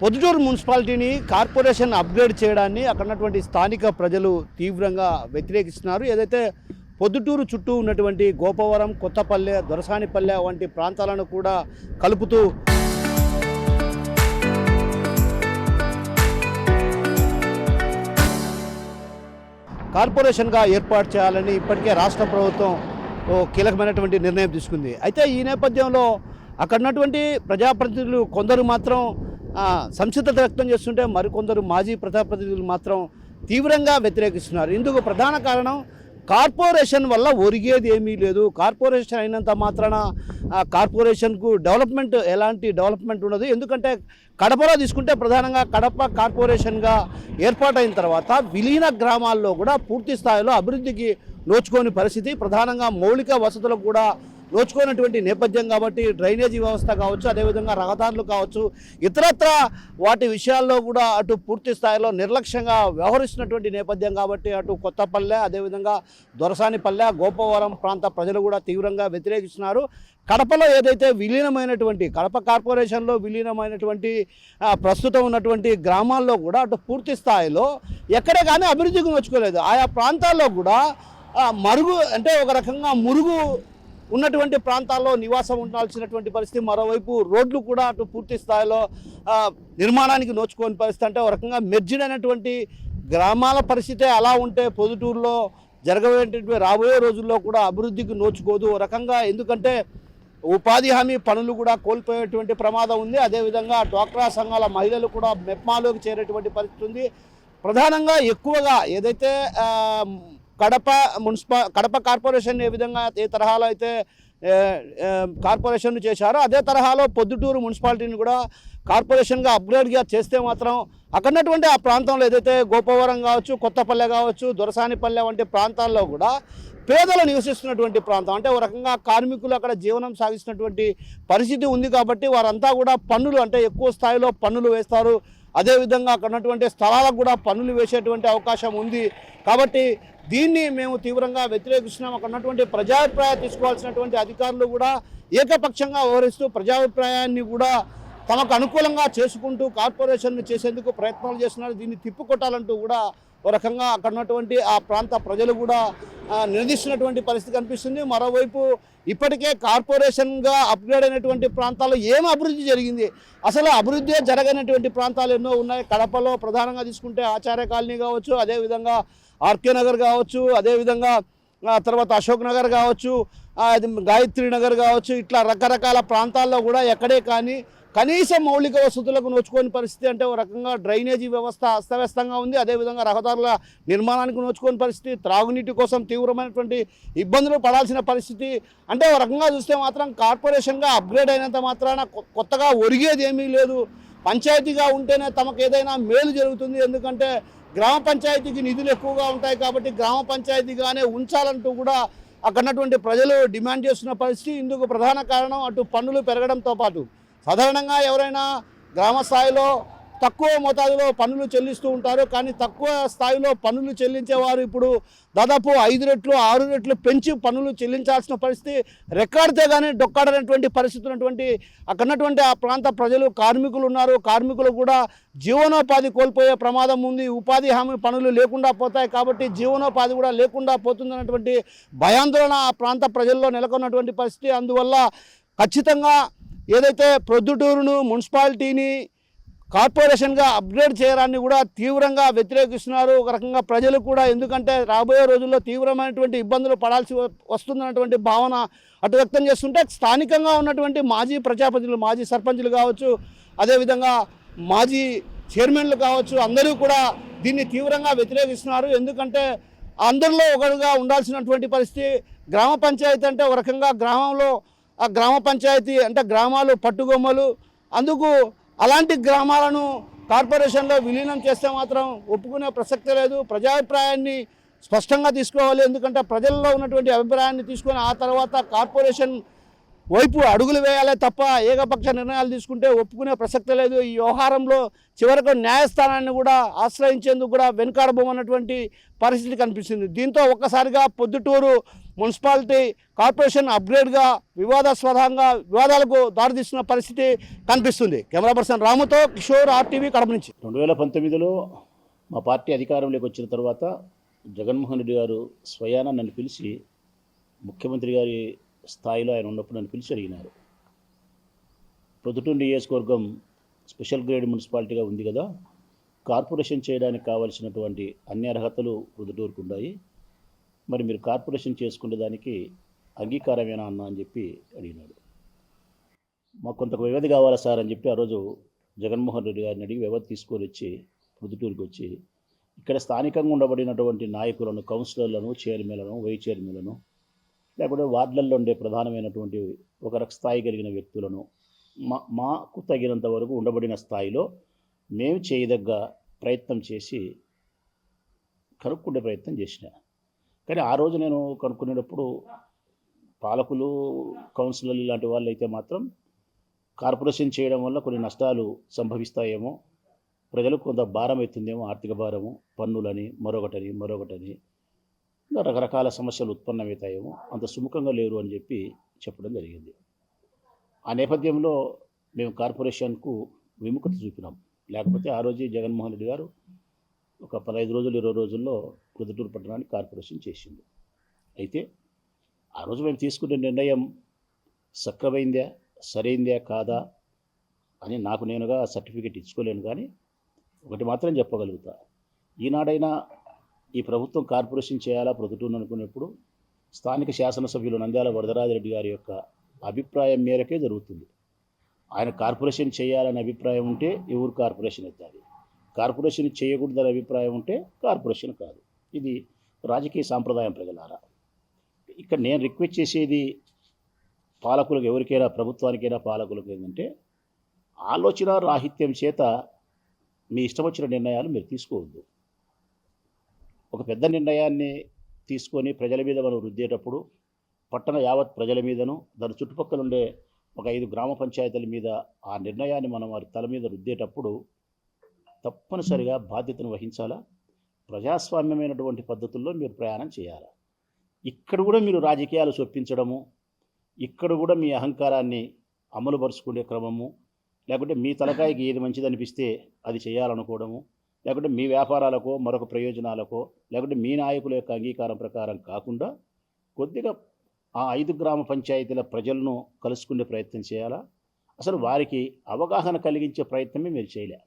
పొద్దుటూరు మున్సిపాలిటీని corporation upgrade చేయడాన్ని అక్కడ ఉన్నటువంటి స్థానిక ప్రజలు తీవ్రంగా వ్యతిరేకిస్తున్నారు. ఏదైతే పొద్దుటూరు చుట్టూ ఉన్నటువంటి గోపవరం, కొత్తపల్లె, దొరసానిపల్లె వంటి ప్రాంతాలను కూడా కలుపుతూ కార్పొరేషన్గా ఏర్పాటు చేయాలని ఇప్పటికే రాష్ట్ర ప్రభుత్వం కీలకమైనటువంటి నిర్ణయం తీసుకుంది. అయితే ఈ నేపథ్యంలో అక్కడ ఉన్నటువంటి ప్రజాప్రతినిధులు కొందరు మాత్రం సంసిద్ధత వ్యక్తం చేస్తుంటే మరికొందరు మాజీ ప్రజాప్రతినిధులు మాత్రం తీవ్రంగా వ్యతిరేకిస్తున్నారు. ఇందుకు ప్రధాన కారణం కార్పొరేషన్ వల్ల ఒరిగేది ఏమీ లేదు. కార్పొరేషన్ అయినంత మాత్రాన కార్పొరేషన్కు ఎలాంటి డెవలప్మెంట్ ఉండదు. ఎందుకంటే కడపలో తీసుకుంటే ప్రధానంగా కడప కార్పొరేషన్గా ఏర్పాటైన తర్వాత విలీన గ్రామాల్లో కూడా పూర్తి స్థాయిలో అభివృద్ధికి నోచుకోని పరిస్థితి, ప్రధానంగా మౌలిక వసతులకు కూడా నోచుకున్నటువంటి నేపథ్యం కాబట్టి డ్రైనేజీ వ్యవస్థ కావచ్చు, అదేవిధంగా రహదారులు కావచ్చు, ఇతరత్ర వాటి విషయాల్లో కూడా అటు పూర్తి స్థాయిలో నిర్లక్ష్యంగా వ్యవహరిస్తున్నటువంటి నేపథ్యం కాబట్టి అటు కొత్తపల్లె, అదేవిధంగా దొరసానిపల్లె, గోపవరం ప్రాంత ప్రజలు కూడా తీవ్రంగా వ్యతిరేకిస్తున్నారు. కడపలో ఏదైతే కడప కార్పొరేషన్లో విలీనమైనటువంటి ప్రస్తుతం ఉన్నటువంటి గ్రామాల్లో కూడా అటు పూర్తి స్థాయిలో ఎక్కడే కానీ అభివృద్ధికి నోచుకోలేదు. ఆయా ప్రాంతాల్లో కూడా ఒక రకంగా మురుగు ఉన్నటువంటి ప్రాంతాల్లో నివాసం ఉండాల్సినటువంటి పరిస్థితి, మరోవైపు రోడ్లు కూడా అటు పూర్తి స్థాయిలో నిర్మాణానికి నోచుకోని పరిస్థితి. అంటే ఒక రకంగా మెర్జిడ్ అయినటువంటి గ్రామాల పరిస్థితే అలా ఉంటే పొద్దుటూరులో జరగబోయేటువంటి రాబోయే రోజుల్లో కూడా అభివృద్ధికి నోచుకోదు. ఒక రకంగా ఎందుకంటే ఉపాధి హామీ పనులు కూడా కోల్పోయేటువంటి ప్రమాదం ఉంది. అదేవిధంగా డ్వాక్రా సంఘాల మహిళలు కూడా మెప్మాలోకి చేరేటువంటి పరిస్థితి ఉంది. ప్రధానంగా ఎక్కువగా ఏదైతే కడప కార్పొరేషన్ ఏ తరహాలో అయితే కార్పొరేషన్ చేశారో అదే తరహాలో పొద్దుటూరు మున్సిపాలిటీని కూడా కార్పొరేషన్గా అప్గ్రేడ్గా చేస్తే మాత్రం అక్కడున్నటువంటి ఆ ప్రాంతంలో ఏదైతే గోపవరం కావచ్చు, కొత్తపల్లె కావచ్చు, దొరసానిపల్లె వంటి ప్రాంతాల్లో కూడా పేదలు నివసిస్తున్నటువంటి ప్రాంతం, అంటే ఒక రకంగా కార్మికులు అక్కడ జీవనం సాగిస్తున్నటువంటి పరిస్థితి ఉంది. కాబట్టి వారంతా కూడా పన్నులు, అంటే ఎక్కువ స్థాయిలో పన్నులు వేస్తారు. అదేవిధంగా అక్కడ ఉన్నటువంటి స్థలాలకు కూడా పన్నులు వేసేటువంటి అవకాశం ఉంది. కాబట్టి దీన్ని మేము తీవ్రంగా వ్యతిరేకిస్తున్నాం. అక్కడ ఉన్నటువంటి ప్రజాభిప్రాయం తీసుకోవాల్సినటువంటి అధికారులు కూడా ఏకపక్షంగా వ్యవహరిస్తూ ప్రజాభిప్రాయాన్ని కూడా తమకు అనుకూలంగా చేసుకుంటూ కార్పొరేషన్ చేసేందుకు ప్రయత్నాలు చేస్తున్నారు. దీన్ని తిప్పుకొట్టాలంటూ కూడా ఒక రకంగా అక్కడ ఉన్నటువంటి ఆ ప్రాంత ప్రజలు కూడా నిలదీస్తున్నటువంటి పరిస్థితి కనిపిస్తుంది. మరోవైపు ఇప్పటికే కార్పొరేషన్గా అప్గ్రేడ్ అయినటువంటి ప్రాంతాల్లో ఏం అభివృద్ధి జరిగింది, అసలు అభివృద్ధి జరగనటువంటి ప్రాంతాలు ఎన్నో ఉన్నాయి. కడపలో ప్రధానంగా తీసుకుంటే ఆచార్య కాలనీ కావచ్చు, అదేవిధంగా ఆర్కే నగర్ కావచ్చు, అదేవిధంగా తర్వాత అశోక్ నగర్ కావచ్చు, గాయత్రి నగర్ కావచ్చు, ఇట్లా రకరకాల ప్రాంతాల్లో కూడా ఎక్కడే కానీ కనీసం మౌలిక వసతులకు నోచుకోని పరిస్థితి. అంటే ఒక రకంగా డ్రైనేజీ వ్యవస్థ అస్తవ్యస్తంగా ఉంది. అదేవిధంగా రహదారుల నిర్మాణానికి నోచుకోని పరిస్థితి, త్రాగునీటి కోసం తీవ్రమైనటువంటి ఇబ్బందులు పడాల్సిన పరిస్థితి. అంటే ఒక రకంగా చూస్తే మాత్రం కార్పొరేషన్గా అప్గ్రేడ్ అయినంత మాత్రాన కొత్తగా ఒరిగేది ఏమీ లేదు. పంచాయతీగా ఉంటేనే తమకు ఏదైనా మేలు జరుగుతుంది. ఎందుకంటే గ్రామ పంచాయతీకి నిధులు ఎక్కువగా ఉంటాయి కాబట్టి గ్రామ పంచాయతీగానే ఉంచాలంటూ కూడా అక్కడున్నటువంటి ప్రజలు డిమాండ్ చేస్తున్న పరిస్థితి. ఇందుకు ప్రధాన కారణం అటు పన్నులు పెరగడంతో పాటు సాధారణంగా ఎవరైనా గ్రామ స్థాయిలో తక్కువ మోతాదులో పన్నులు చెల్లిస్తూ ఉంటారు. కానీ తక్కువ స్థాయిలో పన్నులు చెల్లించేవారు ఇప్పుడు దాదాపు 5 రెట్లు 6 రెట్లు పెంచి పన్నులు చెల్లించాల్సిన పరిస్థితి, రెక్కాడితే కానీ డొక్కాడనటువంటి పరిస్థితి ఉన్నటువంటి అక్కడున్నటువంటి ఆ ప్రాంత ప్రజలు, కార్మికులు ఉన్నారు. కార్మికులు కూడా జీవనోపాధి కోల్పోయే ప్రమాదం ఉంది. ఉపాధి హామీ పనులు లేకుండా పోతాయి కాబట్టి జీవనోపాధి కూడా లేకుండా పోతుందన్నటువంటి భయాందోళన ఆ ప్రాంత ప్రజల్లో నెలకొన్నటువంటి పరిస్థితి. అందువల్ల ఖచ్చితంగా ఏదైతే ప్రొద్దుటూరును మున్సిపాలిటీని కార్పొరేషన్గా అప్గ్రేడ్ చేయడాన్ని కూడా తీవ్రంగా వ్యతిరేకిస్తున్నారు ఒక రకంగా ప్రజలు కూడా. ఎందుకంటే రాబోయే రోజుల్లో తీవ్రమైనటువంటి ఇబ్బందులు పడాల్సి వస్తుందన్నటువంటి భావన అటు వ్యక్తం చేస్తుంటే స్థానికంగా ఉన్నటువంటి మాజీ ప్రజాప్రతినిధులు, మాజీ సర్పంచులు కావచ్చు, అదేవిధంగా మాజీ చైర్మన్లు కావచ్చు, అందరూ కూడా దీన్ని తీవ్రంగా వ్యతిరేకిస్తున్నారు. ఎందుకంటే అందరిలో ఒకరుగా ఉండాల్సినటువంటి పరిస్థితి. గ్రామ పంచాయతీ అంటే ఒక రకంగా గ్రామంలో ఆ గ్రామ పంచాయతీ అంటే గ్రామాలు పట్టుగొమ్మలు, అందుకు అలాంటి గ్రామాలను కార్పొరేషన్లో విలీనం చేస్తే మాత్రం ఒప్పుకునే ప్రసక్తి లేదు. ప్రజాభిప్రాయాన్ని స్పష్టంగా తీసుకోవాలి. ఎందుకంటే ప్రజల్లో ఉన్నటువంటి అభిప్రాయాన్ని తీసుకొని ఆ తర్వాత కార్పొరేషన్ వైపు అడుగులు వేయాలే తప్ప ఏకపక్ష నిర్ణయాలు తీసుకుంటే ఒప్పుకునే ప్రసక్తే లేదు. ఈ వ్యవహారంలో చివరకు న్యాయస్థానాన్ని కూడా ఆశ్రయించేందుకు కూడా వెనుకాడబోమన్నటువంటి పరిస్థితి కనిపిస్తుంది. దీంతో ఒక్కసారిగా పొద్దుటూరు మున్సిపాలిటీ కార్పొరేషన్ అప్గ్రేడ్గా వివాదాలకు దారితీస్తున్న పరిస్థితి కనిపిస్తుంది. కెమెరా పర్సన్ రాముతో కిషోర్, RTV, కడప నుంచి. 2019లో మా పార్టీ అధికారంలోకి వచ్చిన తర్వాత జగన్మోహన్ రెడ్డి గారు స్వయాన నన్ను పిలిచి, ముఖ్యమంత్రి గారి స్థాయిలో ఆయన ఉన్నప్పుడు నన్ను పిలిచి అడిగినారు, ప్రొద్దుటూరు నియోజకవర్గం స్పెషల్ గ్రేడ్ మున్సిపాలిటీగా ఉంది కదా, కార్పొరేషన్ చేయడానికి కావాల్సినటువంటి అన్ని అర్హతలు ప్రొద్దుటూరుకు ఉన్నాయి, మరి మీరు కార్పొరేషన్ చేసుకునే దానికి అంగీకారమేనా అన్న అని చెప్పి అడిగినాడు. మాకు కొంత వ్యవధి కావాలా సార్ అని చెప్పి ఆ రోజు జగన్మోహన్ రెడ్డి గారిని అడిగి వ్యవధి తీసుకొని వచ్చి ప్రొద్దుటూరుకి వచ్చి ఇక్కడ స్థానికంగా ఉండబడినటువంటి నాయకులను, కౌన్సిలర్లను, చైర్మన్లను, వైస్ చైర్మన్లను, లేకపోతే వార్డులలో ఉండే ప్రధానమైనటువంటి ఒక స్థాయి కలిగిన వ్యక్తులను మాకు తగినంత వరకు ఉండబడిన స్థాయిలో మేము చేయదగ్గ ప్రయత్నం చేసి కనుక్కుండే ప్రయత్నం చేసిన. కానీ ఆ రోజు నేను కనుక్కునేటప్పుడు పాలకులు, కౌన్సిలర్లు ఇలాంటి వాళ్ళు అయితే మాత్రం కార్పొరేషన్ చేయడం వల్ల కొన్ని నష్టాలు సంభవిస్తాయేమో, ప్రజలకు కొంత భారం అవుతుందేమో, ఆర్థిక భారము, పన్నులని, మరొకటని ఇంకా రకరకాల సమస్యలు ఉత్పన్నమవుతాయేమో, అంత సుముఖంగా లేరు అని చెప్పి చెప్పడం జరిగింది. ఆ నేపథ్యంలో మేము కార్పొరేషన్కు విముఖత చూపినాం. లేకపోతే ఆ రోజు జగన్మోహన్ రెడ్డి గారు ఒక 15 రోజులు 20 రోజుల్లో ప్రొద్దుటూరు పట్టణానికి కార్పొరేషన్ చేసింది. అయితే ఆ రోజు మేము తీసుకునే నిర్ణయం సక్రమైందా, సరైందా కాదా అని నాకు నేనుగా సర్టిఫికేట్ ఇచ్చుకోలేను. కానీ ఒకటి మాత్రం చెప్పగలుగుతా, ఈనాడైనా ఈ ప్రభుత్వం కార్పొరేషన్ చేయాలా ప్రొద్దుటూరు అనుకునేప్పుడు స్థానిక శాసనసభ్యులు నంద్యాల వరదరాజిరెడ్డి గారి యొక్క అభిప్రాయం మేరకే జరుగుతుంది. ఆయన కార్పొరేషన్ చేయాలనే అభిప్రాయం ఉంటే ఈ ఊరు కార్పొరేషన్ ఎత్తాలి, కార్పొరేషన్ చేయకూడదనే అభిప్రాయం ఉంటే కార్పొరేషన్ కాదు. ఇది రాజకీయ సాంప్రదాయం ప్రజలారా. ఇక్కడ నేను రిక్వెస్ట్ చేసేది పాలకులకు, ఎవరికైనా, ప్రభుత్వానికైనా పాలకులకు ఏంటంటే, ఆలోచన రాహిత్యం చేత మీ ఇష్టం వచ్చిన నిర్ణయాలు మీరు తీసుకోవద్దు. ఒక పెద్ద నిర్ణయాన్ని తీసుకొని ప్రజల మీద మనం రుద్దేటప్పుడు పట్టణ యావత్ ప్రజల మీదను, దాని చుట్టుపక్కల ఉండే ఒక 5 గ్రామ పంచాయతీల మీద ఆ నిర్ణయాన్ని మనం వారి తల మీద రుద్దేటప్పుడు తప్పనిసరిగా బాధ్యతను వహించాలా. ప్రజాస్వామ్యమైనటువంటి పద్ధతుల్లో మీరు ప్రయాణం చేయాలి. ఇక్కడ కూడా మీరు రాజకీయాలు చొప్పించడము, ఇక్కడ కూడా మీ అహంకారాన్ని అమలుపరుచుకునే క్రమము, లేకుంటే మీ తలకాయకి ఏది మంచిది అనిపిస్తే అది చేయాలనుకోవడము, లేకుంటే మీ వ్యాపారాలకో మరొక ప్రయోజనాలకో, లేకుంటే మీ నాయకుల యొక్క అంగీకారం ప్రకారం కాకుండా కొద్దిగా ఆ 5 గ్రామ పంచాయతీల ప్రజలను కలుసుకునే ప్రయత్నం చేయాలా. అసలు వారికి అవగాహన కలిగించే ప్రయత్నమే మీరు చేయలే.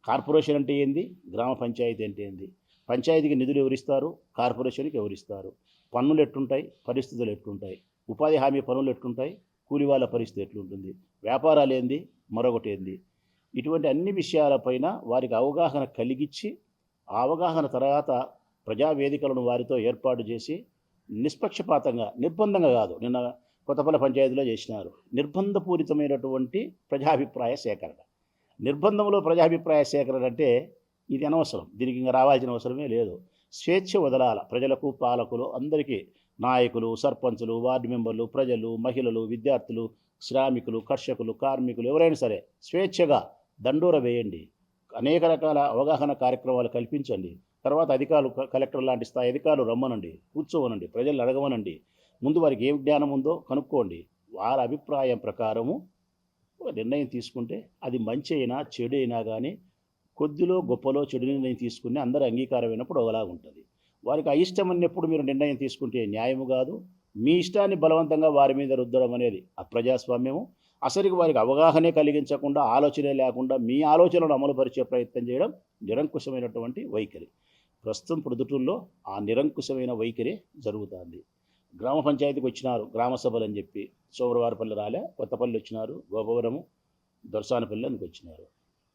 కార్పొరేషన్ అంటే ఏంది, గ్రామ పంచాయతీ అంటే ఏంది, పంచాయతీకి నిధులు ఎవరిస్తారు, కార్పొరేషన్కి ఎవరిస్తారు, పన్నులు ఎట్టుంటాయి, పరిస్థితులు ఎట్లుంటాయి, ఉపాధి హామీ పనులు ఎట్లుంటాయి, కూలి వాళ్ళ పరిస్థితి ఎట్లుంటుంది, వ్యాపారాలు ఏంది, మరొకటి ఏంది, ఇటువంటి అన్ని విషయాలపైన వారికి అవగాహన కలిగించి, ఆ అవగాహన తర్వాత ప్రజావేదికలను వారితో ఏర్పాటు చేసి నిష్పక్షపాతంగా, నిర్బంధంగా కాదు, నిన్న కొత్తపల్లి పంచాయతీలో చేసినారు, నిర్బంధపూరితమైనటువంటి ప్రజాభిప్రాయ సేకరణ. నిర్బంధంలో ప్రజాభిప్రాయ సేకరణ అంటే ఇది అనవసరం, దీనికి ఇంకా రావాల్సిన అవసరమే లేదు. స్వేచ్ఛ వదలాల ప్రజలకు, పాలకులు అందరికీ, నాయకులు, సర్పంచులు, వార్డు మెంబర్లు, ప్రజలు, మహిళలు, విద్యార్థులు, శ్రామికులు, కర్షకులు, కార్మికులు, ఎవరైనా సరే స్వేచ్ఛగా దండోర వేయండి, అనేక రకాల అవగాహన కార్యక్రమాలు కల్పించండి. తర్వాత అధికారులు, కలెక్టర్ లాంటి స్థాయి అధికారులు రమ్మనండి, కూర్చోవనండి, ప్రజలను అడగమనండి, ముందు వారికి ఏం జ్ఞానం ఉందో కనుక్కోండి. వారి అభిప్రాయం ప్రకారము ఒక నిర్ణయం తీసుకుంటే అది మంచి అయినా చెడు అయినా కానీ కొద్దిలో గొప్పలో చెడు నిర్ణయం తీసుకుని అందరూ అంగీకారమైనప్పుడు ఒకలాగా ఉంటుంది. వారికి అయిష్టం అన్నప్పుడు మీరు నిర్ణయం తీసుకుంటే న్యాయము కాదు. మీ ఇష్టాన్ని బలవంతంగా వారి మీద రుద్దడం అనేది అప్రజాస్వామ్యము. అసలుకి వారికి అవగాహనే కలిగించకుండా, ఆలోచనే లేకుండా మీ ఆలోచనలను అమలుపరిచే ప్రయత్నం చేయడం నిరంకుశమైనటువంటి వైఖరి. ప్రస్తుతం ప్రొద్దుటూరులో ఆ నిరంకుశమైన వైఖరి జరుగుతుంది. గ్రామ పంచాయతీకి వచ్చినారు, గ్రామ సభలు అని చెప్పి సోమవారపల్లి రాలే, కొత్తపల్లి వచ్చినారు, గోపవరము, దొరసానపల్లి అందుకు వచ్చినారు.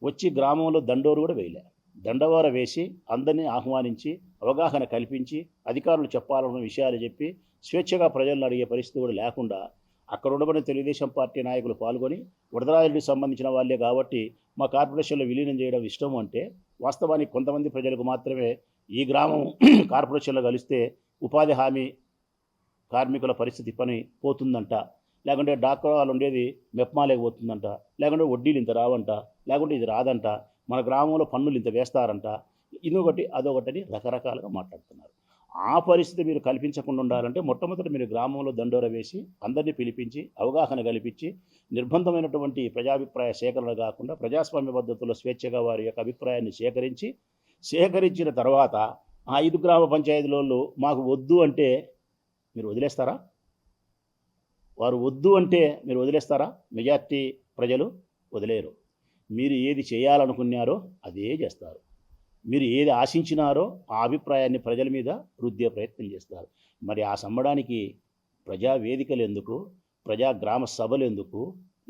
వచ్చి గ్రామంలో దండోరు కూడా వేయలే, దండవార వేసి అందరినీ ఆహ్వానించి అవగాహన కల్పించి అధికారులు చెప్పాలన్న విషయాలు చెప్పి స్వేచ్ఛగా ప్రజలను అడిగే పరిస్థితి కూడా లేకుండా అక్కడ ఉండబడిన తెలుగుదేశం పార్టీ నాయకులు పాల్గొని, వరదరాజుడికి సంబంధించిన వాళ్ళే కాబట్టి మా కార్పొరేషన్లో విలీనం చేయడం ఇష్టం అంటే, వాస్తవానికి కొంతమంది ప్రజలకు మాత్రమే ఈ గ్రామం కార్పొరేషన్లో కలిస్తే ఉపాధి హామీ కార్మికుల పరిస్థితి పని పోతుందంట, లేకుంటే డాక్టర్ వాళ్ళు ఉండేది మెప్మాలేకపోతుందంట, లేకుంటే వడ్డీలు ఇంత రావంట, లేకుంటే ఇది రాదంట, మన గ్రామంలో పన్నులు ఇంత వేస్తారంట, ఇదొకటి అదొకటని రకరకాలుగా మాట్లాడుతున్నారు. ఆ పరిస్థితి మీరు కల్పించకుండా ఉండాలంటే మొట్టమొదటి మీరు గ్రామంలో దండోర వేసి అందరినీ పిలిపించి అవగాహన కల్పించి నిర్బంధమైనటువంటి ప్రజాభిప్రాయ సేకరణ కాకుండా ప్రజాస్వామ్య పద్ధతుల్లో స్వేచ్ఛగా వారి యొక్క అభిప్రాయాన్ని సేకరించిన తర్వాత ఆ 5 గ్రామ పంచాయతీలలో మాకు వద్దు అంటే మీరు వదిలేస్తారా? వారు వద్దు అంటే మీరు వదిలేస్తారా? మెజార్టీ ప్రజలు వదిలేరు. మీరు ఏది చేయాలనుకున్నారో అదే చేస్తారు. మీరు ఏది ఆశించినారో ఆ అభిప్రాయాన్ని ప్రజల మీద రుద్దే ప్రయత్నం చేస్తారు. మరి ఆ సమ్మడానికి ప్రజా వేదికలు ఎందుకు, ప్రజా గ్రామ సభలు ఎందుకు,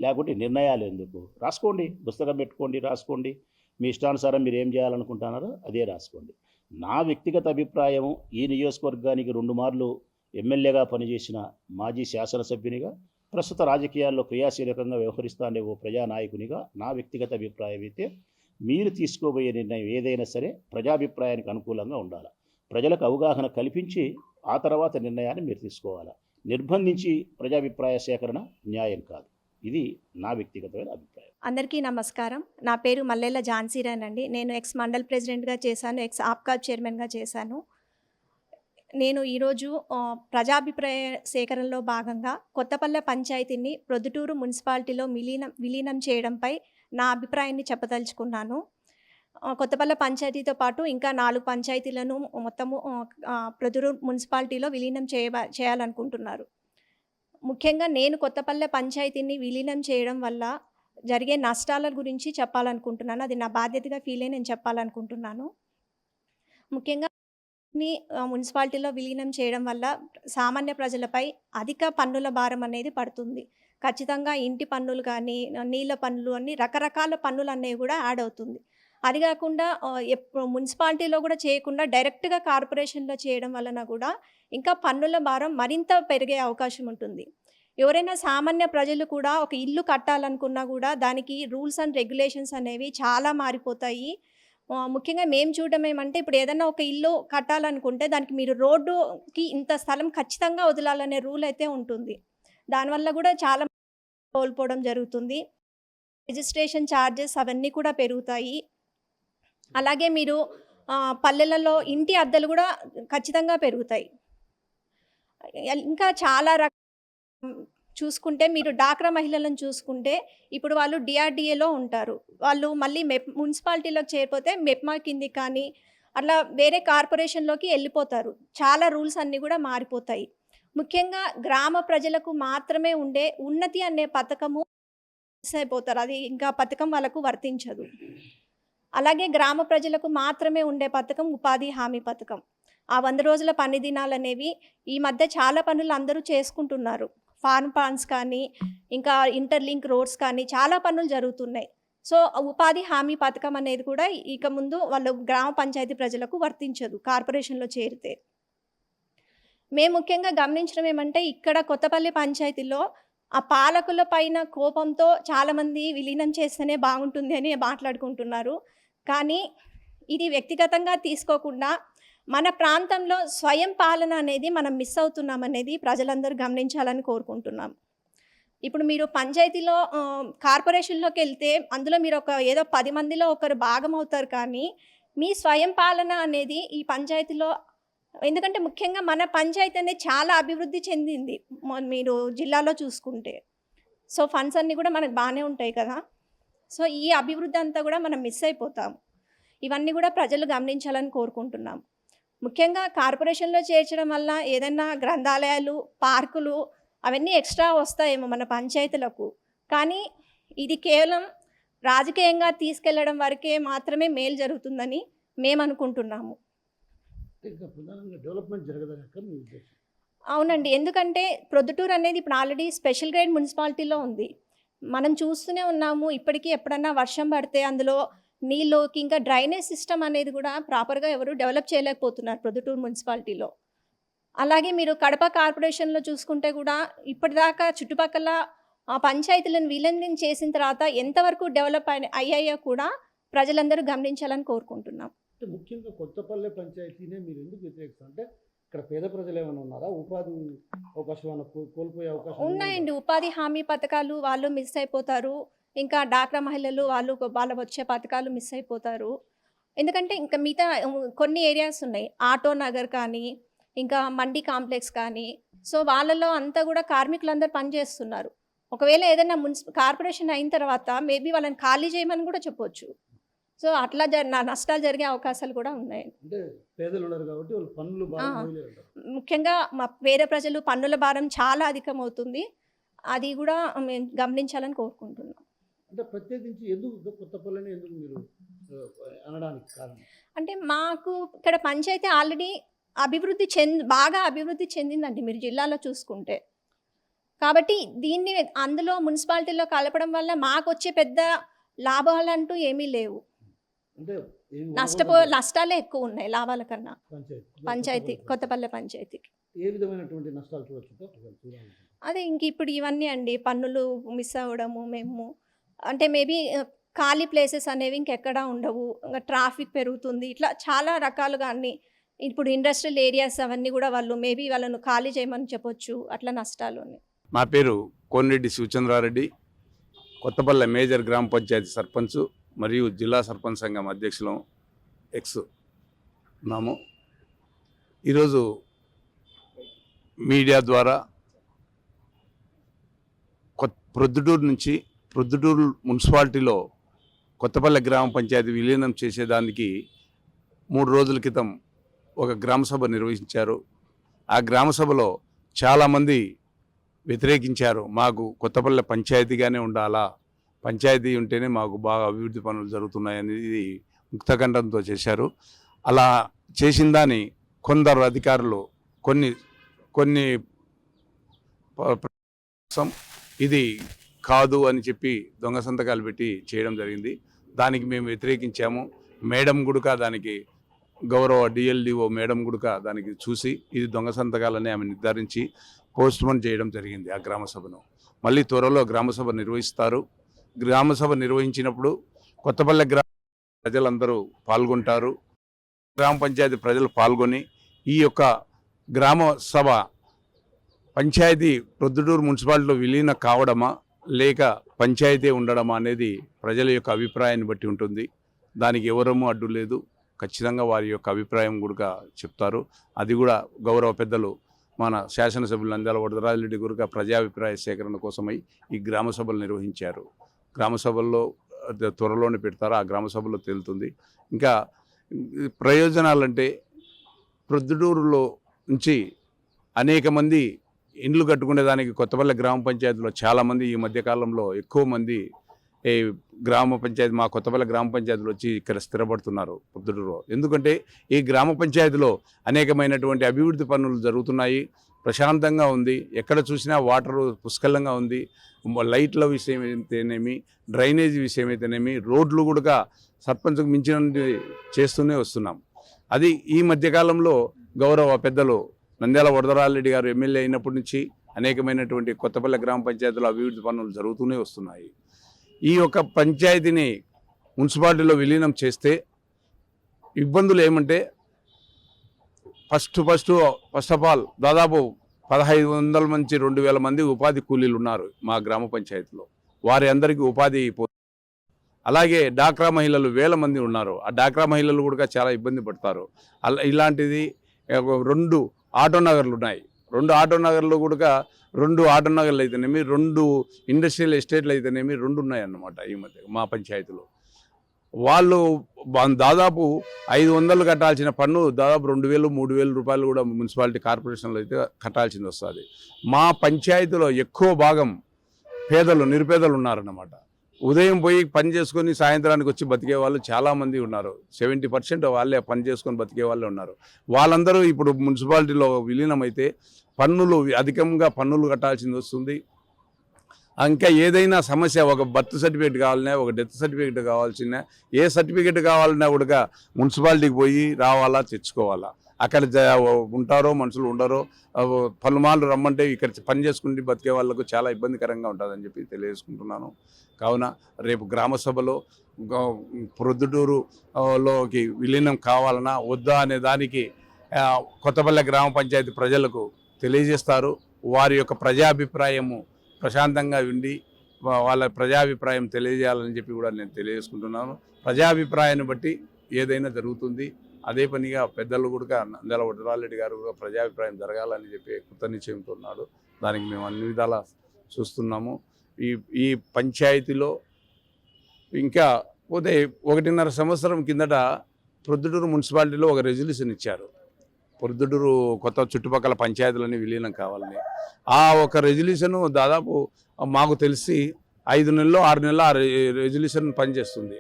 లేకుంటే నిర్ణయాలు ఎందుకు? రాసుకోండి, పుస్తకం పెట్టుకోండి, రాసుకోండి. మీ ఇష్టానుసారం మీరు ఏం చేయాలనుకుంటున్నారో అదే రాసుకోండి. నా వ్యక్తిగత అభిప్రాయం, ఈ నియోజకవర్గానికి 2 మార్లు ఎమ్మెల్యేగా పనిచేసిన మాజీ శాసనసభ్యునిగా, ప్రస్తుత రాజకీయాల్లో క్రియాశీలకంగా వ్యవహరిస్తానే ఓ ప్రజానాయకునిగా నా వ్యక్తిగత అభిప్రాయం అయితే మీరు తీసుకోబోయే నిర్ణయం ఏదైనా సరే ప్రజాభిప్రాయానికి అనుకూలంగా ఉండాలి. ప్రజలకు అవగాహన కల్పించి ఆ తర్వాత నిర్ణయాన్ని మీరు తీసుకోవాలి. నిర్బంధించి ప్రజాభిప్రాయ సేకరణ న్యాయం కాదు. ఇది నా వ్యక్తిగతమైన అభిప్రాయం. అందరికీ నమస్కారం. నా పేరు మల్లెల ఝాన్సీరాన్ అండి. నేను ఎక్స్ మండల్ ప్రెసిడెంట్గా చేశాను, ఎక్స్ ఆప్కా చైర్మన్గా చేశాను. నేను ఈరోజు ప్రజాభిప్రాయ సేకరణలో భాగంగా కొత్తపల్లె పంచాయతీని ప్రొద్దుటూరు మున్సిపాలిటీలో విలీనం చేయడంపై నా అభిప్రాయాన్ని చెప్పదలుచుకున్నాను. కొత్తపల్లె పంచాయతీతో పాటు ఇంకా 4 పంచాయతీలను మొత్తము ప్రొద్దుటూరు మున్సిపాలిటీలో విలీనం చేయాలనుకుంటున్నారు. ముఖ్యంగా నేను కొత్తపల్లె పంచాయతీని విలీనం చేయడం వల్ల జరిగే నష్టాల గురించి చెప్పాలనుకుంటున్నాను. అది నా బాధ్యతగా ఫీల్ అయ్యి నేను చెప్పాలనుకుంటున్నాను. ముఖ్యంగా మున్సిపాలిటీలో విలీనం చేయడం వల్ల సామాన్య ప్రజలపై అధిక పన్నుల భారం అనేది పడుతుంది. ఖచ్చితంగా ఇంటి పన్నులు కానీ, నీళ్ళ పన్నులు అన్ని రకరకాల పన్నులు అనేవి కూడా యాడ్ అవుతుంది. అది కాకుండా మున్సిపాలిటీలో కూడా చేయకుండా డైరెక్ట్గా కార్పొరేషన్లో చేయడం వలన కూడా ఇంకా పన్నుల భారం మరింత పెరిగే అవకాశం ఉంటుంది. ఎవరైనా సామాన్య ప్రజలు కూడా ఒక ఇల్లు కట్టాలనుకున్నా కూడా దానికి రూల్స్ అండ్ రెగ్యులేషన్స్ అనేవి చాలా మారిపోతాయి. ముఖ్యంగా మేము చూడడం ఏమంటే, ఇప్పుడు ఏదైనా ఒక ఇల్లు కట్టాలనుకుంటే దానికి మీరు రోడ్డుకి ఇంత స్థలం ఖచ్చితంగా వదలాలనే రూల్ అయితే ఉంటుంది. దానివల్ల కూడా చాలా కోల్పోవడం జరుగుతుంది. రిజిస్ట్రేషన్ ఛార్జెస్ అవన్నీ కూడా పెరుగుతాయి. అలాగే మీరు పల్లెలలో ఇంటి అద్దెలు కూడా ఖచ్చితంగా పెరుగుతాయి. ఇంకా చాలా చూసుకుంటే మీరు డాక్రా మహిళలను చూసుకుంటే ఇప్పుడు వాళ్ళు డిఆర్డిఏలో ఉంటారు. వాళ్ళు మళ్ళీ మున్సిపాలిటీలోకి చేరిపోతే మెప్మా కింది కానీ అట్లా వేరే కార్పొరేషన్లోకి వెళ్ళిపోతారు. చాలా రూల్స్ అన్నీ కూడా మారిపోతాయి. ముఖ్యంగా గ్రామ ప్రజలకు మాత్రమే ఉండే ఉన్నతి అనే పథకము మిస్ అయిపోతారు. అది ఇంకా పథకం వాళ్ళకు వర్తించదు. అలాగే గ్రామ ప్రజలకు మాత్రమే ఉండే పథకం ఉపాధి హామీ పథకం. ఆ 100 రోజుల పని దినాలు అనేవి ఈ మధ్య చాలా పనులు అందరూ చేసుకుంటున్నారు. ఫార్మ్ పాండ్స్ కానీ, ఇంకా ఇంటర్లింక్ రోడ్స్ కానీ చాలా పనులు జరుగుతున్నాయి. సో ఉపాధి హామీ పథకం అనేది కూడా ఇక ముందు వాళ్ళు గ్రామ పంచాయతీ ప్రజలకు వర్తించదు కార్పొరేషన్లో చేరితే. మేము ముఖ్యంగా గమనించడం ఏమంటే, ఇక్కడ కొత్తపల్లి పంచాయతీలో ఆ పాలకుల పైన కోపంతో చాలామంది విలీనం చేస్తేనే బాగుంటుంది అని మాట్లాడుకుంటున్నారు. కానీ ఇది వ్యక్తిగతంగా తీసుకోకుండా మన ప్రాంతంలో స్వయం పాలన అనేది మనం మిస్ అవుతున్నామనేది ప్రజలందరూ గమనించాలని కోరుకుంటున్నాం. ఇప్పుడు మీరు పంచాయతీలో కార్పొరేషన్లోకి వెళ్తే అందులో మీరు ఏదో 10 మందిలో ఒకరు భాగం అవుతారు. కానీ మీ స్వయం పాలన అనేది ఈ పంచాయతీలో, ఎందుకంటే ముఖ్యంగా మన పంచాయతీ అనేది చాలా అభివృద్ధి చెందింది మీరు జిల్లాలో చూసుకుంటే. సో ఫండ్స్ అన్నీ కూడా మనకు బాగానే ఉంటాయి కదా. సో ఈ అభివృద్ధి అంతా కూడా మనం మిస్ అయిపోతాం. ఇవన్నీ కూడా ప్రజలు గమనించాలని కోరుకుంటున్నాం. ముఖ్యంగా కార్పొరేషన్లో చేర్చడం వల్ల ఏదైనా గ్రంథాలయాలు, పార్కులు అవన్నీ ఎక్స్ట్రా వస్తాయేమో మన పంచాయతీలకు. కానీ ఇది కేవలం రాజకీయంగా తీసుకెళ్లడం వరకే మాత్రమే మేలు జరుగుతుందని మేము అనుకుంటున్నాము. అవునండి, ఎందుకంటే ప్రొద్దుటూరు అనేది ఇప్పుడు ఆల్రెడీ స్పెషల్ గ్రేడ్ మున్సిపాలిటీలో ఉంది. మనం చూస్తూనే ఉన్నాము. ఇప్పటికీ ఎప్పుడన్నా వర్షం పడితే అందులో నీళ్ళకి ఇంకా డ్రైనేజ్ సిస్టమ్ అనేది కూడా ప్రాపర్గా ఎవరు డెవలప్ చేయలేకపోతున్నారు ప్రొద్దుటూరు మున్సిపాలిటీలో. అలాగే మీరు కడప కార్పొరేషన్లో చూసుకుంటే కూడా ఇప్పటిదాకా చుట్టుపక్కల పంచాయతీలను విలీనం చేసిన తర్వాత ఎంతవరకు డెవలప్ అయ్యాయో కూడా ప్రజలందరూ గమనించాలని కోరుకుంటున్నాం. ముఖ్యంగా కొత్తపల్లె పంచాయతీనే మీరు ఎందుకు వ్యతిరేకిస్తారు అంటే, ఇక్కడ పేద ప్రజలు ఏమైనా ఉన్నారా? ఉపాధి అవకాశం ఏమైనా కోల్పోయే అవకాశం ఉన్నాయండి. ఉపాధి హామీ పథకాలు వాళ్ళు మిస్ అయిపోతారు. ఇంకా డాక్రా మహిళలు వాళ్ళ వచ్చే పథకాలు మిస్ అయిపోతారు. ఎందుకంటే ఇంకా మిగతా కొన్ని ఏరియాస్ ఉన్నాయి. ఆటో నగర్ కానీ, ఇంకా మండి కాంప్లెక్స్ కానీ, సో వాళ్ళలో అంతా కూడా కార్మికులందరూ పనిచేస్తున్నారు. ఒకవేళ ఏదైనా కార్పొరేషన్ అయిన తర్వాత మేబీ వాళ్ళని ఖాళీ చేయమని కూడా చెప్పొచ్చు. సో అట్లా నష్టాలు జరిగే అవకాశాలు కూడా ఉన్నాయి. అంటే పేదలు ఉన్నారు కాబట్టి వాళ్ళు పన్నులు బాగా మోయలేరు. ముఖ్యంగా మా పేద ప్రజలు పన్నుల భారం చాలా అధికమవుతుంది. అది కూడా మేము గమనించాలని కోరుకుంటున్నాం. అంటే ప్రత్యేకించి ఎందుకు కొత్తపల్లిని ఎందుకు మీరు అనడానికి కారణం? అంటే మాకు ఇక్కడ పంచాయతీ ఆల్రెడీ బాగా అభివృద్ధి చెందిందండి మీరు జిల్లాలో చూసుకుంటే. కాబట్టి దీన్ని అందులో మున్సిపాలిటీలో కలపడం వల్ల మాకు వచ్చే పెద్ద లాభాలంటూ ఏమీ లేవు. అంటే నష్టాలే ఎక్కువ ఉన్నాయి లాభాల కన్నా. పంచాయతీ కొత్తపల్లె పంచాయతీకి ఏ విధమైనటువంటి నష్టాలు చూడొచ్చు? అదే ఇంక ఇప్పుడు ఇవన్నీ అండి, పన్నులు మిస్ అవ్వడము. మేము అంటే మేబీ ఖాళీ ప్లేసెస్ అనేవి ఇంకెక్కడా ఉండవు. ఇంకా ట్రాఫిక్ పెరుగుతుంది. ఇట్లా చాలా రకాలుగా అన్ని ఇప్పుడు ఇండస్ట్రియల్ ఏరియాస్ అవన్నీ కూడా వాళ్ళను ఖాళీ చేయమని చెప్పొచ్చు. అట్లా నష్టాలు ఉన్నాయి. నా పేరు కోన్రెడ్డి శివచంద్రారెడ్డి, కొత్తపల్లె మేజర్ గ్రామ పంచాయతీ సర్పంచ్ మరియు జిల్లా సర్పంచ్ సంఘం అధ్యక్షులం ఎక్స్ ఉన్నాము. ఈరోజు మీడియా ద్వారా ప్రొద్దుటూరు మున్సిపాలిటీలో కొత్తపల్లె గ్రామ పంచాయతీ విలీనం చేసేదానికి 3 రోజుల క్రితం ఒక గ్రామసభ నిర్వహించారు. ఆ గ్రామసభలో చాలామంది వ్యతిరేకించారు. మాకు కొత్తపల్లె పంచాయతీగానే ఉండాలా, పంచాయతీ ఉంటేనే మాకు బాగా అభివృద్ధి పనులు జరుగుతున్నాయనేది ముక్తకంఠంతో చేశారు. అలా చేసిన దాన్ని కొందరు అధికారులు కొన్ని ఇది కాదు అని చెప్పి దొంగ సంతకాలు పెట్టి చేయడం జరిగింది. దానికి మేము వ్యతిరేకించాము. మేడం గుడుక దానికి గౌరవ డిఎల్డిఓ మేడం గుడుక దానికి చూసి ఇది దొంగ సంతకాలని ఆమె నిర్ధారించి పోస్ట్పోన్ చేయడం జరిగింది ఆ గ్రామసభను. మళ్ళీ త్వరలో గ్రామసభ నిర్వహిస్తారు. గ్రామసభ నిర్వహించినప్పుడు కొత్తపల్లె ప్రజలందరూ పాల్గొంటారు. గ్రామ పంచాయతీ ప్రజలు పాల్గొని ఈ యొక్క గ్రామ సభ పంచాయతీ ప్రొద్దుటూరు మున్సిపాలిటీలో విలీనం కావడమా లేక పంచాయతీ ఉండడమా అనేది ప్రజల యొక్క అభిప్రాయాన్ని బట్టి ఉంటుంది. దానికి ఎవరము అడ్డు లేదు. ఖచ్చితంగా వారి యొక్క అభిప్రాయం కూడా చెప్తారు. అది కూడా గౌరవ పెద్దలు మన శాసనసభ్యులు నంద్యాల వరదరాజిరెడ్డి గురుగా ప్రజాభిప్రాయ సేకరణ కోసమై ఈ గ్రామ సభలు నిర్వహించారు. గ్రామ సభల్లో త్వరలోనే పెడతారు. ఆ గ్రామ సభలో తేలుతుంది. ఇంకా ప్రయోజనాలంటే ప్రొద్దుటూరులో నుంచి అనేక మంది ఇండ్లు కట్టుకునేదానికి కొత్తపల్లె గ్రామ పంచాయతీలో చాలామంది ఈ మధ్యకాలంలో ఎక్కువ మంది గ్రామ పంచాయతీ మా కొత్తపల్లె గ్రామ పంచాయతీలో వచ్చి ఇక్కడ స్థిరపడుతున్నారు ప్రొద్దుటూరులో. ఎందుకంటే ఈ గ్రామ పంచాయతీలో అనేకమైనటువంటి అభివృద్ధి పనులు జరుగుతున్నాయి. ప్రశాంతంగా ఉంది. ఎక్కడ చూసినా వాటర్ పుష్కలంగా ఉంది. లైట్ల విషయం అయితేనేమి, డ్రైనేజీ విషయం అయితేనేమి, రోడ్లు కూడా సర్పంచ్కు మించినది చేస్తూనే వస్తున్నాం. అది ఈ మధ్యకాలంలో గౌరవ పెద్దలు నంద్యాల వరదరాజిరెడ్డి గారు ఎమ్మెల్యే అయినప్పటి నుంచి అనేకమైనటువంటి కొత్తపల్లె గ్రామ పంచాయతీలో అభివృద్ధి పనులు జరుగుతూనే వస్తున్నాయి. ఈ యొక్క పంచాయతీని మున్సిపాలిటీలో విలీనం చేస్తే ఇబ్బందులు ఏమంటే ఫస్ట్ ఆఫ్ ఆల్ దాదాపు 1500 నుంచి 2000 మంది ఉపాధి కూలీలు ఉన్నారు మా గ్రామ పంచాయతీలో. వారి అందరికీ ఉపాధి అలాగే డాక్రా మహిళలు 1000 మంది ఉన్నారు. ఆ డాక్రా మహిళలు కూడా చాలా ఇబ్బంది పడతారు. ఇలాంటిది 2 ఆటో నగర్లు ఉన్నాయి. 2 ఆటో నగర్లు కూడా 2 ఆటో నగర్లు అయితేనేమి, 2 ఇండస్ట్రియల్ ఎస్టేట్లు అయితేనేమి 2 ఉన్నాయన్నమాట ఈ మధ్య మా పంచాయతీలో. వాళ్ళు దాదాపు 500 కట్టాల్సిన పన్ను దాదాపు 2000-3000 రూపాయలు కూడా మున్సిపాలిటీ కార్పొరేషన్లో అయితే కట్టాల్సింది వస్తుంది. మా పంచాయతీలో ఎక్కువ భాగం నిరుపేదలు ఉన్నారన్నమాట. ఉదయం పోయి పని చేసుకొని సాయంత్రానికి వచ్చి బతికే వాళ్ళు చాలామంది ఉన్నారు. 70% వాళ్ళే పని చేసుకొని బతికే వాళ్ళే ఉన్నారు. వాళ్ళందరూ ఇప్పుడు మున్సిపాలిటీలో విలీనమైతే అధికంగా పన్నులు కట్టాల్సింది వస్తుంది. ఇంకా ఏదైనా సమస్య, ఒక బర్త్ సర్టిఫికేట్ కావాలన్నా, ఒక డెత్ సర్టిఫికేట్ కావాల్సిన, ఏ సర్టిఫికేట్ కావాలన్నా కూడా మున్సిపాలిటీకి పోయి రావాలా, తెచ్చుకోవాలా. అక్కడ ఉంటారో మనుషులు ఉండరో, పలుమార్లు రమ్మంటే ఇక్కడ పని చేసుకుంటే బతికే వాళ్ళకు చాలా ఇబ్బందికరంగా ఉంటుందని చెప్పి తెలియజేసుకుంటున్నాను. కావున రేపు గ్రామ సభలో ప్రొద్దుటూరులోకి విలీనం కావాలన్నా వద్దా అనే దానికి కొత్తపల్లె గ్రామ పంచాయతీ ప్రజలకు తెలియజేస్తారు. వారి యొక్క ప్రజాభిప్రాయము ప్రశాంతంగా ఉండి వాళ్ళ ప్రజాభిప్రాయం తెలియజేయాలని చెప్పి కూడా నేను తెలియజేసుకుంటున్నాను. ప్రజాభిప్రాయాన్ని బట్టి ఏదైనా జరుగుతుంది. అదే పనిగా పెద్దలు కూడా నంద్యాల వడ్రారెడ్డి గారు కూడా ప్రజాభిప్రాయం జరగాలని చెప్పి కృత నిశ్చయంతో ఉన్నాడు. దానికి మేము అన్ని విధాలా చూస్తున్నాము. ఈ పంచాయతీలో ఇంకా పోతే 1.5 సంవత్సరం కిందట ప్రొద్దుటూరు మున్సిపాలిటీలో ఒక రెజల్యూషన్ ఇచ్చారు. ప్రొద్దుటూరు కొత్త చుట్టుపక్కల పంచాయతీలన్నీ విలీనం కావాలని. ఆ ఒక రెజల్యూషన్ దాదాపు మాకు తెలిసి 5 నెలల్లో 6 నెలల్లో ఆ రెజల్యూషన్ పనిచేస్తుంది.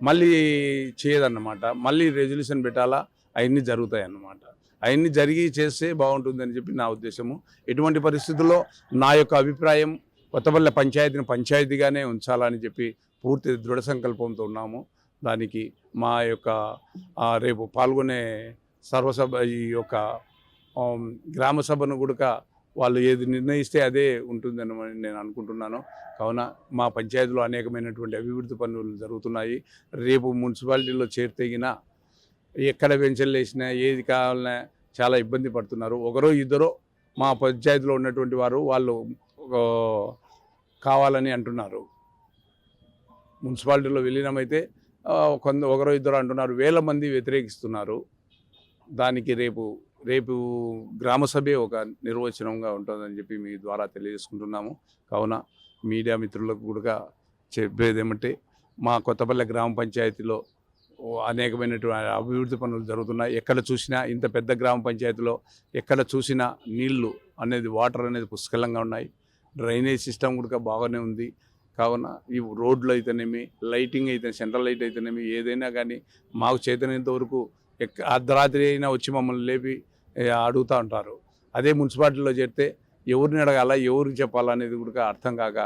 మళ్ళీ చేయదన్నమాట. మళ్ళీ రెజల్యూషన్ పెట్టాలా, అవన్నీ జరుగుతాయి అన్నమాట. అవన్నీ జరిగి చేస్తే బాగుంటుందని చెప్పి నా ఉద్దేశము. ఎటువంటి పరిస్థితుల్లో నా యొక్క అభిప్రాయం కొత్తపల్లె పంచాయతీని పంచాయతీగానే ఉంచాలని చెప్పి పూర్తి దృఢ సంకల్పంతో ఉన్నాము. దానికి మా యొక్క రేపు పాల్గొనే సర్వసభ ఈ యొక్క గ్రామ సభను కూడా వాళ్ళు ఏది నిర్ణయిస్తే అదే ఉంటుందని నేను అనుకుంటున్నాను. కావున మా పంచాయతీలో అనేకమైనటువంటి అభివృద్ధి పనులు జరుగుతున్నాయి. రేపు మున్సిపాలిటీలో చేర్తగిన ఎక్కడ వెంచర్లు వేసినా ఏది కావాలన్నా చాలా ఇబ్బంది పడుతున్నారు. ఒకరో ఇద్దరో మా పంచాయతీలో ఉన్నటువంటి వాళ్ళు కావాలని అంటున్నారు. మున్సిపాలిటీలో విలీనమైతే ఒకరో ఇద్దరు అంటున్నారు. వేల మంది వ్యతిరేకిస్తున్నారు. దానికి రేపు గ్రామసభే ఒక నిర్వచనంగా ఉంటుందని చెప్పి మీ ద్వారా తెలియజేసుకుంటున్నాము. కావున మీడియా మిత్రులకు కూడా చెప్పేది ఏమంటే మా కొత్తపల్లె గ్రామ పంచాయతీలో అనేకమైనటువంటి అభివృద్ధి పనులు జరుగుతున్నాయి. ఎక్కడ చూసినా ఇంత పెద్ద గ్రామ పంచాయతీలో ఎక్కడ చూసినా నీళ్లు అనేది వాటర్ అనేది పుష్కలంగా ఉన్నాయి. డ్రైనేజ్ సిస్టమ్ కూడా బాగానే ఉంది. కావున ఈ రోడ్లు అయితేనేమి, లైటింగ్ అయితే, సెంట్రల్ లైట్ అయితేనేమి, ఏదైనా కానీ మాకు చేతనంత వరకు అర్ధరాత్రి అయినా వచ్చి మమ్మల్ని లేపి అడుగుతూ ఉంటారు. అదే మున్సిపాలిటీలో చేరితే ఎవరిని అడగాల, ఎవరికి చెప్పాలనేది కూడా అర్థం కాక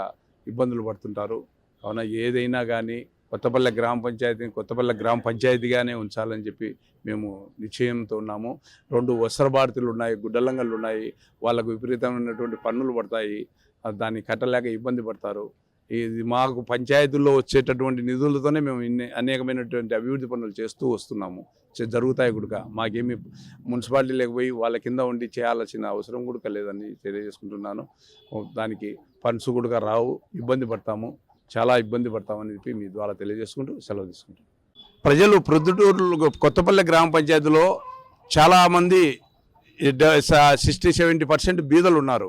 ఇబ్బందులు పడుతుంటారు. కావున ఏదైనా కానీ కొత్తపల్లె గ్రామ పంచాయతీని కొత్తపల్లె గ్రామ పంచాయతీగానే ఉంచాలని చెప్పి మేము నిశ్చయంతో ఉన్నాము. 2 వస్త్ర భారతులు ఉన్నాయి, గుడ్డలంగళ్ళు ఉన్నాయి. వాళ్ళకు విపరీతమైనటువంటి పన్నులు పడతాయి. దాన్ని కట్టలేక ఇబ్బంది పడతారు. ఇది మాకు పంచాయతీల్లో వచ్చేటటువంటి నిధులతోనే మేము అనేకమైనటువంటి అభివృద్ధి పనులు చేస్తూ వస్తున్నాము. జరుగుతాయి కూడా. మాకేమి మున్సిపాలిటీ లేకపోయి వాళ్ళ కింద ఉండి చేయాల్సిన అవసరం కూడా లేదని తెలియజేసుకుంటున్నాను. దానికి ఫండ్స్ కూడా రావు, ఇబ్బంది పడతాము, చాలా ఇబ్బంది పడతామని చెప్పి మీ ద్వారా తెలియజేసుకుంటూ సెలవు తీసుకుంటాం. ప్రజలు ప్రొద్దుటూరు కొత్తపల్లె గ్రామ పంచాయతీలో చాలామంది 60-70% బీదలు ఉన్నారు.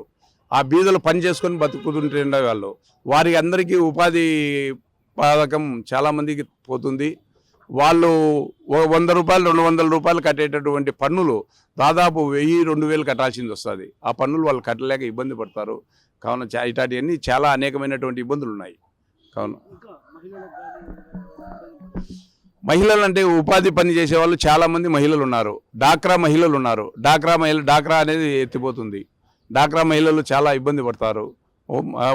ఆ బీదలు పని చేసుకొని బతుకుతుంటే వాళ్ళు వారికి అందరికీ ఉపాధి పథకం చాలామందికి పోతుంది. వాళ్ళు 100 రూపాయలు 200 రూపాయలు కట్టేటటువంటి పన్నులు దాదాపు 1000-2000 కట్టాల్సింది వస్తుంది. ఆ పన్నులు వాళ్ళు కట్టలేక ఇబ్బంది పడతారు. కావున ఇట్లాంటివన్నీ చాలా అనేకమైనటువంటి ఇబ్బందులు ఉన్నాయి. కావున మహిళలు అంటే ఉపాధి పని చేసేవాళ్ళు చాలామంది మహిళలు ఉన్నారు. డాక్రా మహిళలు ఉన్నారు. డాక్రా అనేది ఎత్తిపోతుంది. డాక్రా మహిళలు చాలా ఇబ్బంది పడతారు.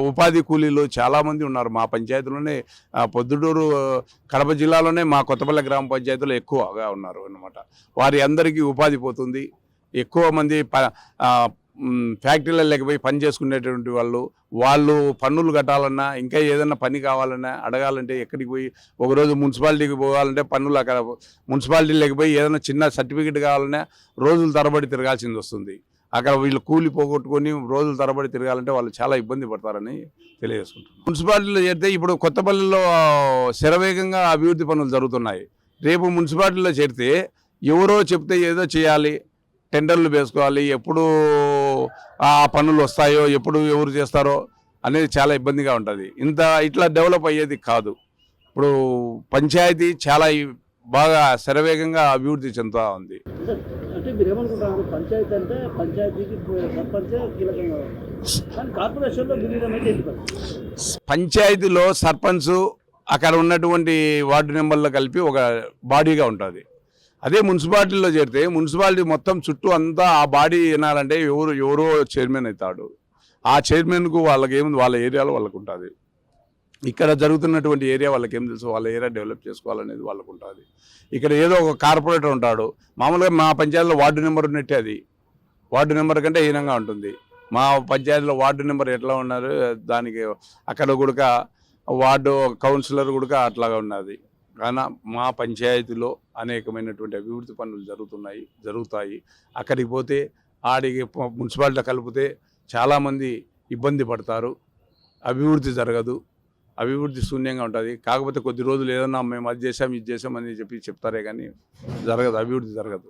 ఉపాధి కూలీలు చాలామంది ఉన్నారు. మా పంచాయతీలోనే పొద్దుటూరు కడప జిల్లాలోనే మా కొత్తపల్లె గ్రామ పంచాయతీలో ఎక్కువగా ఉన్నారు అన్నమాట. వారి అందరికీ ఉపాధి పోతుంది. ఎక్కువ మంది ఫ్యాక్టరీలలో లేకపోయి పని చేసుకునేటువంటి వాళ్ళు పన్నులు కట్టాలన్నా, ఇంకా ఏదైనా పని కావాలన్నా, అడగాలంటే ఎక్కడికి పోయి, ఒకరోజు మున్సిపాలిటీకి పోవాలంటే పన్నులు అక్కడ మున్సిపాలిటీ లేకపోయి ఏదైనా చిన్న సర్టిఫికేట్ కావాలన్నా రోజుల తరబడి తిరగాల్సింది వస్తుంది. అక్కడ వీళ్ళు కూలి పోగొట్టుకొని రోజుల తరబడి తిరగాలంటే వాళ్ళు చాలా ఇబ్బంది పడతారని తెలియజేసుకుంటున్నారు. మున్సిపాలిటీలో చేరితే ఇప్పుడు కొత్తపల్లిలో శరవేగంగా అభివృద్ధి పనులు జరుగుతున్నాయి. రేపు మున్సిపాలిటీలో చేరితే ఎవరో చెప్తే ఏదో చేయాలి, టెండర్లు వేసుకోవాలి, ఎప్పుడు ఆ పనులు వస్తాయో, ఎప్పుడు ఎవరు చేస్తారో అనేది చాలా ఇబ్బందిగా ఉంటుంది. ఇట్లా డెవలప్ అయ్యేది కాదు. ఇప్పుడు పంచాయతీ చాలా బాగా శరవేగంగా అభివృద్ధి చెందుతూ ఉంది. అంటే మీరు ఏమనుకుంటున్నారు? పంచాయతీ అంటే పంచాయతీకి సర్పంచే కీలకంగా, కానీ కార్పొరేషన్లో విలీనం అయితే పంచాయతీలో సర్పంచ్ అక్కడ ఉన్నటువంటి వార్డు మెంబర్లు కలిపి ఒక బాడీగా ఉంటుంది. అదే మున్సిపాలిటీలో చేరితే మున్సిపాలిటీ మొత్తం చుట్టూ అంతా ఆ బాడీ వినాలంటే ఎవరో చైర్మన్ అవుతాడు. ఆ చైర్మన్కు వాళ్ళకేముంది, వాళ్ళ ఏరియాలో వాళ్ళకు ఉంటుంది. ఇక్కడ జరుగుతున్నటువంటి ఏరియా వాళ్ళకేం తెలుసు, వాళ్ళ ఏరియా డెవలప్ చేసుకోవాలనేది వాళ్ళకు ఉంటుంది. ఇక్కడ ఏదో ఒక కార్పొరేటర్ ఉంటాడు. మామూలుగా మా పంచాయతీలో వార్డు నెంబర్ ఉన్నట్టే అది వార్డు నెంబర్ కంటే హీనంగా ఉంటుంది. మా పంచాయతీలో వార్డు నెంబర్ ఎట్లా ఉన్నారు, దానికి అక్కడ కూడా వార్డు కౌన్సిలర్ కూడా అట్లాగా ఉన్నది. కానీ మా పంచాయతీలో అనేకమైనటువంటి అభివృద్ధి పనులు జరుగుతాయి. అక్కడికి పోతే ఆడికి మున్సిపాలిటీ కలిపితే చాలామంది ఇబ్బంది పడతారు, అభివృద్ధి జరగదు, అభివృద్ధి శూన్యంగా ఉంటుంది. కాకపోతే కొద్ది రోజులు ఏదన్నా మేము అది చేసాం ఇది చేసాం అని చెప్తారే కానీ అభివృద్ధి జరగదు.